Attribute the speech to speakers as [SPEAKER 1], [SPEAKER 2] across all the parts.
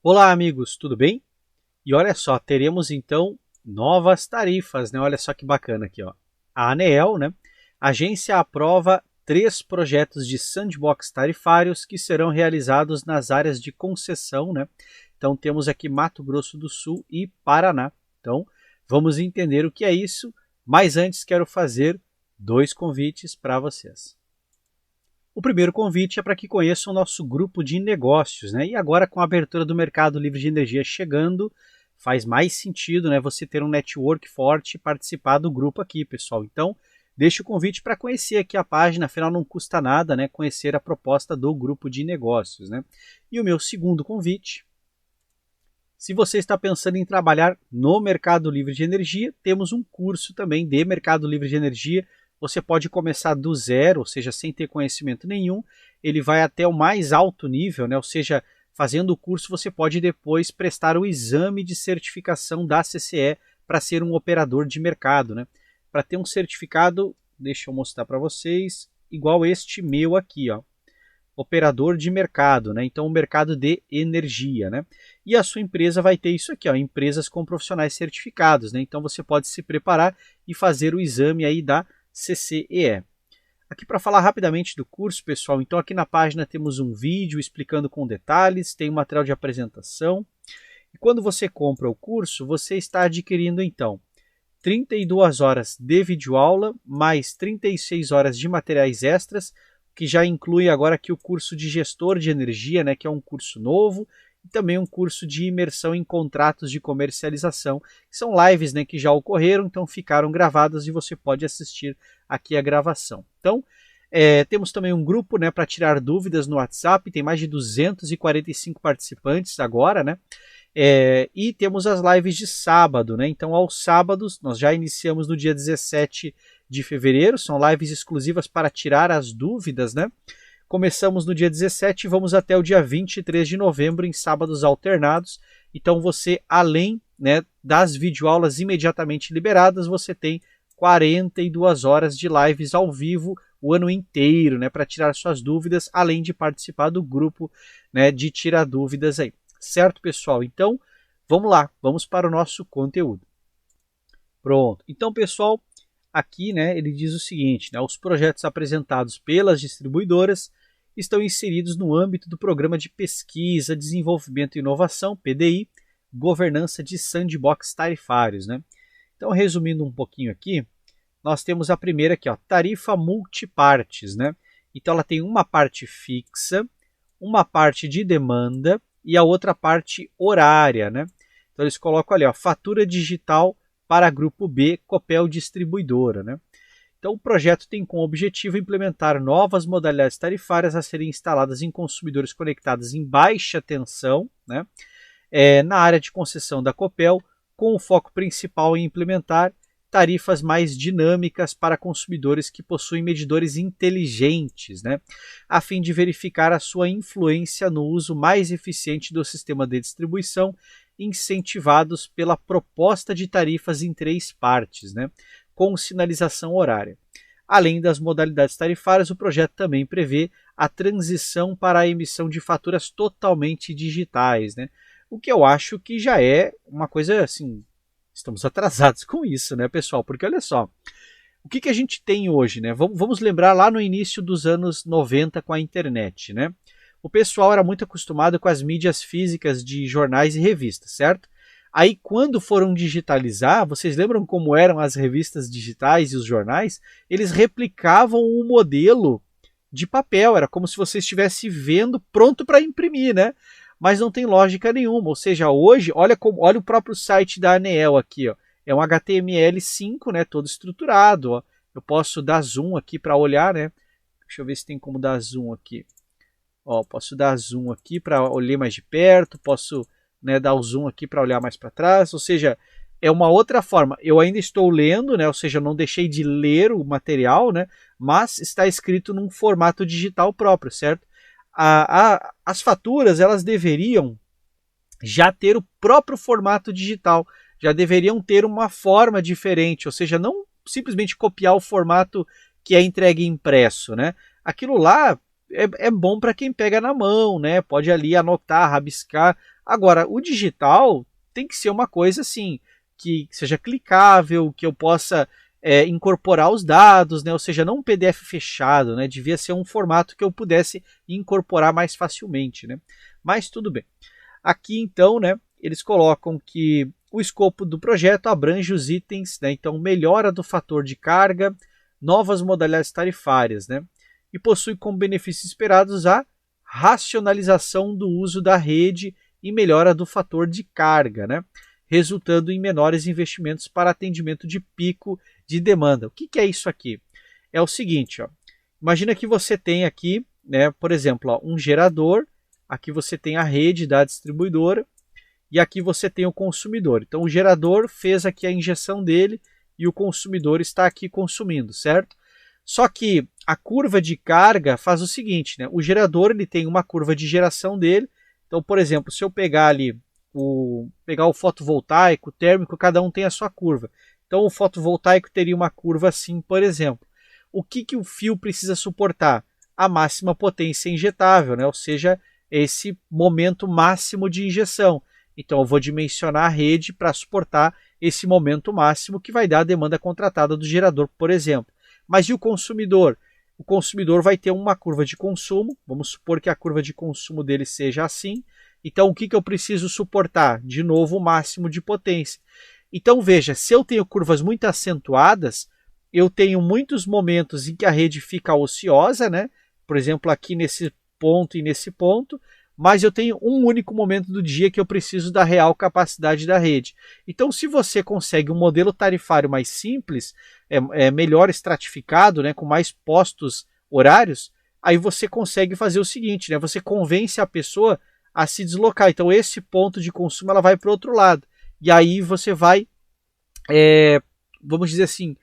[SPEAKER 1] Olá, amigos, tudo bem? E olha só, teremos então novas tarifas, né? Olha só que bacana aqui, ó. A ANEEL, né? A agência aprova 3 projetos de sandbox tarifários que serão realizados nas áreas de concessão, né? Então temos aqui Mato Grosso do Sul e Paraná. Então vamos entender o que é isso, mas antes quero fazer 2 convites para vocês. O primeiro convite é para que conheçam o nosso grupo de negócios, né? E agora com a abertura do mercado livre de energia chegando, faz mais sentido, né, você ter um network forte e participar do grupo aqui, pessoal. Então, deixo o convite para conhecer aqui a página, afinal não custa nada, né, conhecer a proposta do grupo de negócios, né? E o meu segundo convite, se você está pensando em trabalhar no mercado livre de energia, temos um curso também de mercado livre de energia. Você pode começar do zero, ou seja, sem ter conhecimento nenhum. Ele vai até o mais alto nível, né? Ou seja, fazendo o curso você pode depois prestar o exame de certificação da CCE para ser um operador de mercado, né? Para ter um certificado, deixa eu mostrar para vocês, igual este meu aqui, ó. Operador de mercado, né? Então o mercado de energia, né? E a sua empresa vai ter isso aqui, ó, empresas com profissionais certificados, né? Então você pode se preparar e fazer o exame aí da CCEE. Aqui para falar rapidamente do curso, pessoal, então aqui na página temos um vídeo explicando com detalhes, tem um material de apresentação. E quando você compra o curso, você está adquirindo então 32 horas de videoaula, mais 36 horas de materiais extras, que já inclui agora aqui o curso de gestor de energia, né, que é um curso novo, e também um curso de imersão em contratos de comercialização, que são lives, né, que já ocorreram, então ficaram gravadas e você pode assistir aqui a gravação. Então, temos também um grupo, né, para tirar dúvidas no WhatsApp, tem mais de 245 participantes agora, né? E temos as lives de sábado, né? Então, aos sábados, nós já iniciamos no dia 17 de fevereiro, são lives exclusivas para tirar as dúvidas, né? Começamos no dia 17 e vamos até o dia 23 de novembro em sábados alternados. Então, você, além, né, das videoaulas imediatamente liberadas, você tem 42 horas de lives ao vivo o ano inteiro, né, para tirar suas dúvidas, além de participar do grupo, né, de tirar dúvidas aí. Certo, pessoal? Então, vamos lá, vamos para o nosso conteúdo. Pronto. Então, pessoal, aqui, né, ele diz o seguinte, né, os projetos apresentados pelas distribuidoras estão inseridos no âmbito do Programa de Pesquisa, Desenvolvimento e Inovação, PDI, Governança de Sandbox Tarifários, né? Então, resumindo um pouquinho aqui, nós temos a primeira aqui, ó, tarifa multipartes, né? Então, ela tem uma parte fixa, uma parte de demanda e a outra parte horária, né? Então eles colocam ali, ó, fatura digital para grupo B, Copel Distribuidora, né? Então o projeto tem como objetivo implementar novas modalidades tarifárias a serem instaladas em consumidores conectados em baixa tensão, né? Na área de concessão da Copel, com o foco principal em implementar tarifas mais dinâmicas para consumidores que possuem medidores inteligentes, né, a fim de verificar a sua influência no uso mais eficiente do sistema de distribuição, incentivados pela proposta de tarifas em 3 partes, né, com sinalização horária. Além das modalidades tarifárias, o projeto também prevê a transição para a emissão de faturas totalmente digitais, né, o que eu acho que já é uma coisa assim. Estamos atrasados com isso, né, pessoal? Porque olha só, o que a gente tem hoje, né? Vamos lembrar lá no início dos anos 90 com a internet, né? O pessoal era muito acostumado com as mídias físicas de jornais e revistas, certo? Aí quando foram digitalizar, vocês lembram como eram as revistas digitais e os jornais? Eles replicavam o modelo de papel, era como se você estivesse vendo pronto para imprimir, né? Mas não tem lógica nenhuma, ou seja, hoje, olha o próprio site da ANEEL aqui, ó, é um HTML5, né, todo estruturado, ó. Eu posso dar zoom aqui para olhar, né, deixa eu ver se tem como dar zoom aqui, ó, posso dar zoom aqui para olhar mais de perto, posso, né, dar o zoom aqui para olhar mais para trás, ou seja, é uma outra forma, eu ainda estou lendo, né, ou seja, não deixei de ler o material, né, mas está escrito num formato digital próprio, certo? As faturas elas deveriam já ter o próprio formato digital, já deveriam ter uma forma diferente, ou seja, não simplesmente copiar o formato que é entregue impresso, né? Aquilo lá é bom para quem pega na mão, né? Pode ali anotar, rabiscar. Agora, o digital tem que ser uma coisa assim, que seja clicável, que eu possa incorporar os dados, né? Ou seja, não um PDF fechado, né? Devia ser um formato que eu pudesse incorporar mais facilmente, né? Mas tudo bem. Aqui então, né? Eles colocam que o escopo do projeto abrange os itens, né? Então, melhora do fator de carga, novas modalidades tarifárias, né? E possui como benefícios esperados a racionalização do uso da rede e melhora do fator de carga, né? Resultando em menores investimentos para atendimento de pico de demanda. O que é isso aqui? É o seguinte, ó, imagina que você tem aqui, né, por exemplo, ó, um gerador, aqui você tem a rede da distribuidora e aqui você tem o consumidor. Então o gerador fez aqui a injeção dele e o consumidor está aqui consumindo, certo? Só que a curva de carga faz o seguinte, né? O gerador ele tem uma curva de geração dele. Então, por exemplo, se eu pegar ali pegar o fotovoltaico, o térmico, cada um tem a sua curva. Então o fotovoltaico teria uma curva assim, por exemplo. O que o fio precisa suportar? A máxima potência injetável, né? Ou seja, esse momento máximo de injeção. Então eu vou dimensionar a rede para suportar esse momento máximo que vai dar a demanda contratada do gerador, por exemplo. Mas e o consumidor? O consumidor vai ter uma curva de consumo, vamos supor que a curva de consumo dele seja assim. Então o que eu preciso suportar? De novo o máximo de potência. Então veja, se eu tenho curvas muito acentuadas, eu tenho muitos momentos em que a rede fica ociosa, né? Por exemplo, aqui nesse ponto e nesse ponto, mas eu tenho um único momento do dia que eu preciso da real capacidade da rede. Então, se você consegue um modelo tarifário mais simples, melhor estratificado, né, com mais postos horários, aí você consegue fazer o seguinte, né, você convence a pessoa a se deslocar. Então, esse ponto de consumo ela vai para o outro lado. E aí você vai, vamos dizer assim,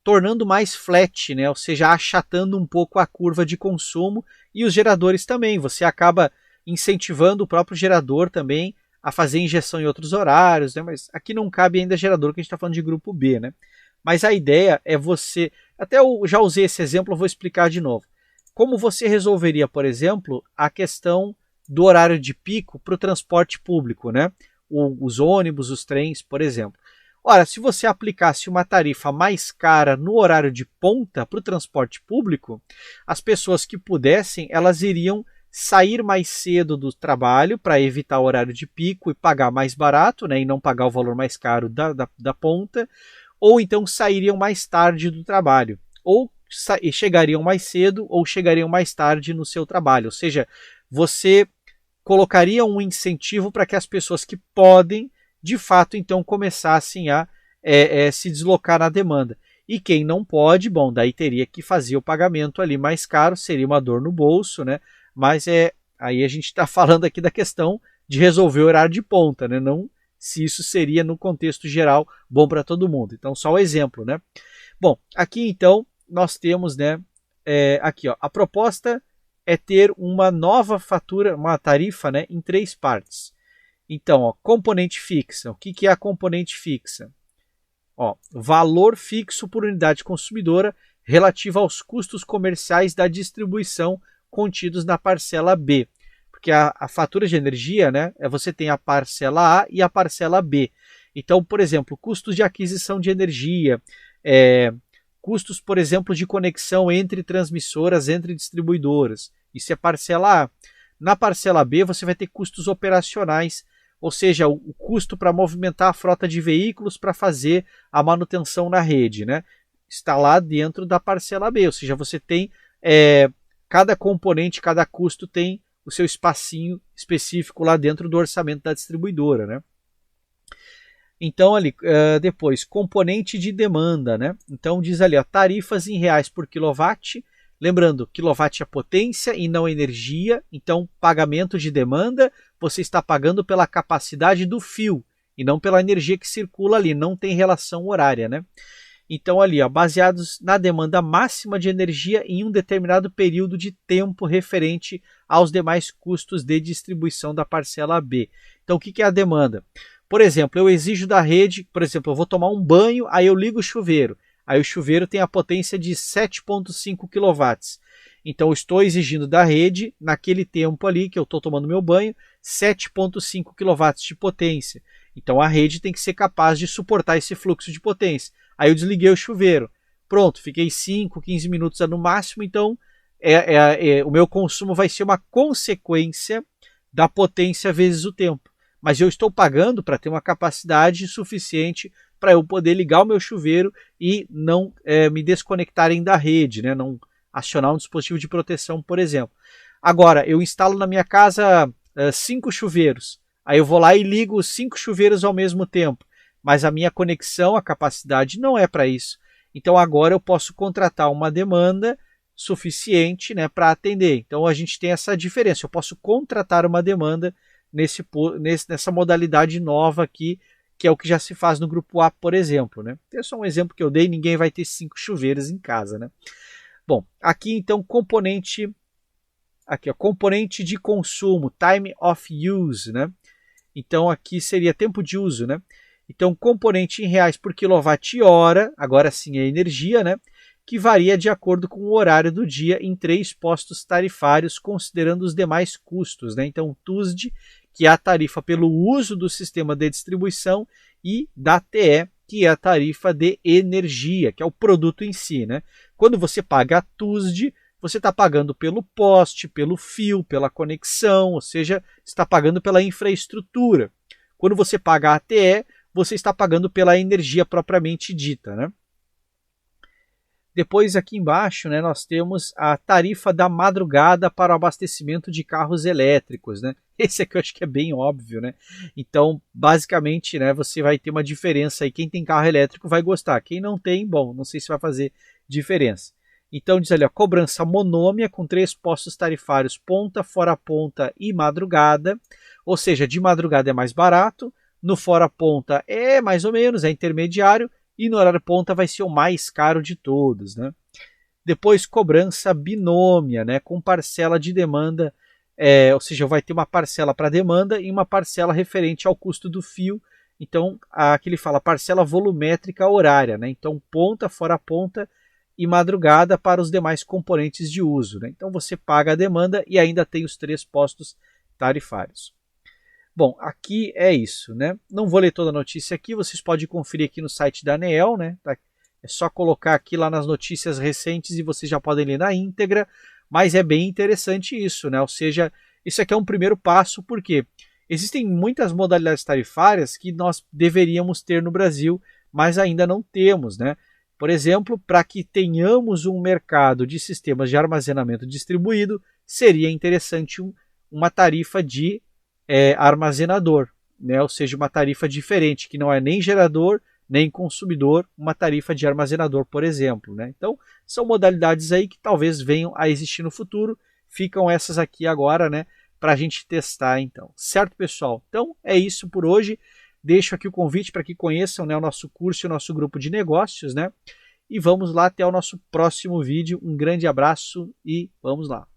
[SPEAKER 1] tornando mais flat, né, ou seja, achatando um pouco a curva de consumo, e os geradores também. Você acaba incentivando o próprio gerador também a fazer injeção em outros horários, né? Mas aqui não cabe ainda gerador, que a gente está falando de grupo B, né? Mas a ideia é você, até eu já usei esse exemplo, eu vou explicar de novo. Como você resolveria, por exemplo, a questão do horário de pico para o transporte público, né? Os ônibus, os trens, por exemplo. Ora, se você aplicasse uma tarifa mais cara no horário de ponta para o transporte público, as pessoas que pudessem, elas iriam sair mais cedo do trabalho para evitar o horário de pico e pagar mais barato, né, e não pagar o valor mais caro da ponta, ou então sairiam mais tarde do trabalho, ou chegariam mais cedo ou chegariam mais tarde no seu trabalho. Ou seja, você colocaria um incentivo para que as pessoas que podem, de fato, então começassem a se deslocar na demanda. E quem não pode, bom, daí teria que fazer o pagamento ali mais caro, seria uma dor no bolso, né? Mas aí a gente está falando aqui da questão de resolver o horário de ponta, né? Não se isso seria no contexto geral bom para todo mundo. Então só o exemplo, né? Bom, aqui então nós temos, né? Aqui, ó, a proposta é ter uma nova fatura, uma tarifa, né? Em 3 partes. Então, ó, componente fixa. O que é a componente fixa? Ó, valor fixo por unidade consumidora relativo aos custos comerciais da distribuição contidos na parcela B. Porque a fatura de energia, né, você tem a parcela A e a parcela B. Então, por exemplo, custos de aquisição de energia, custos, por exemplo, de conexão entre transmissoras, entre distribuidoras. Isso é parcela A. Na parcela B, você vai ter custos operacionais, ou seja, o custo para movimentar a frota de veículos para fazer a manutenção na rede, né? Está lá dentro da parcela B, ou seja, você tem cada componente, cada custo tem o seu espacinho específico lá dentro do orçamento da distribuidora, né? Então ali, depois, componente de demanda, né? Então diz ali, ó, tarifas em reais por quilowatt. Lembrando, quilowatt é potência e não energia. Então, pagamento de demanda, você está pagando pela capacidade do fio e não pela energia que circula ali. Não tem relação horária, né? Então ali, ó, baseados na demanda máxima de energia em um determinado período de tempo referente aos demais custos de distribuição da parcela B. Então o que é a demanda? Por exemplo, eu exijo da rede, por exemplo, eu vou tomar um banho, aí eu ligo o chuveiro. Aí o chuveiro tem a potência de 7,5 kW. Então eu estou exigindo da rede, naquele tempo ali que eu estou tomando meu banho, 7,5 kW de potência. Então a rede tem que ser capaz de suportar esse fluxo de potência. Aí eu desliguei o chuveiro. Pronto, fiquei 5, 15 minutos no máximo, então o meu consumo vai ser uma consequência da potência vezes o tempo. Mas eu estou pagando para ter uma capacidade suficiente para eu poder ligar o meu chuveiro e não me desconectarem da rede, né? Não acionar um dispositivo de proteção, por exemplo. Agora, eu instalo na minha casa 5 chuveiros. Aí eu vou lá e ligo os 5 chuveiros ao mesmo tempo. Mas a minha conexão, a capacidade não é para isso. Então agora eu posso contratar uma demanda suficiente, né, para atender. Então a gente tem essa diferença. Eu posso contratar uma demanda nessa modalidade nova aqui, que é o que já se faz no grupo A, por exemplo. Né? É só um exemplo que eu dei, ninguém vai ter 5 chuveiros em casa. Né? Bom, aqui então componente de consumo, time of use, né? Então aqui seria tempo de uso, né? Então componente em reais por quilowatt-hora, agora sim é energia, né? Que varia de acordo com o horário do dia em 3 postos tarifários, considerando os demais custos, né? Então TUSD, que é a tarifa pelo uso do sistema de distribuição, e da TE, que é a tarifa de energia, que é o produto em si, né? Quando você paga a TUSD, você está pagando pelo poste, pelo fio, pela conexão, ou seja, está pagando pela infraestrutura. Quando você paga a ATE, você está pagando pela energia propriamente dita. Né? Depois aqui embaixo, né, nós temos a tarifa da madrugada para o abastecimento de carros elétricos. Né? Esse aqui eu acho que é bem óbvio. Né? Então, basicamente, né, você vai ter uma diferença aí. Quem tem carro elétrico vai gostar. Quem não tem, bom, não sei se vai fazer diferença. Então diz ali, a cobrança monômia com 3 postos tarifários, ponta, fora ponta e madrugada. Ou seja, de madrugada é mais barato, no fora ponta é mais ou menos, é intermediário, e no horário ponta vai ser o mais caro de todos. Né? Depois binômia, né, com parcela de demanda, ou seja, vai ter uma parcela para demanda e uma parcela referente ao custo do fio. Então aqui ele fala parcela volumétrica horária. Né? Então ponta, fora ponta e madrugada para os demais componentes de uso. Né? Então você paga a demanda e ainda tem os 3 postos tarifários. Bom, aqui é isso. Né? Não vou ler toda a notícia aqui, vocês podem conferir aqui no site da ANEEL. Né? É só colocar aqui lá nas notícias recentes e vocês já podem ler na íntegra, mas é bem interessante isso. Né? Ou seja, isso aqui é um primeiro passo, porque existem muitas modalidades tarifárias que nós deveríamos ter no Brasil, mas ainda não temos, né? Por exemplo, para que tenhamos um mercado de sistemas de armazenamento distribuído, seria interessante uma tarifa de armazenador, né? Ou seja, uma tarifa diferente, que não é nem gerador, nem consumidor, uma tarifa de armazenador, por exemplo. Né? Então, são modalidades aí que talvez venham a existir no futuro, ficam essas aqui agora, né, para a gente testar então. Certo, pessoal? Então, é isso por hoje. Deixo aqui o convite para que conheçam, né, o nosso curso e o nosso grupo de negócios, né? E vamos lá até o nosso próximo vídeo. Um grande abraço e vamos lá!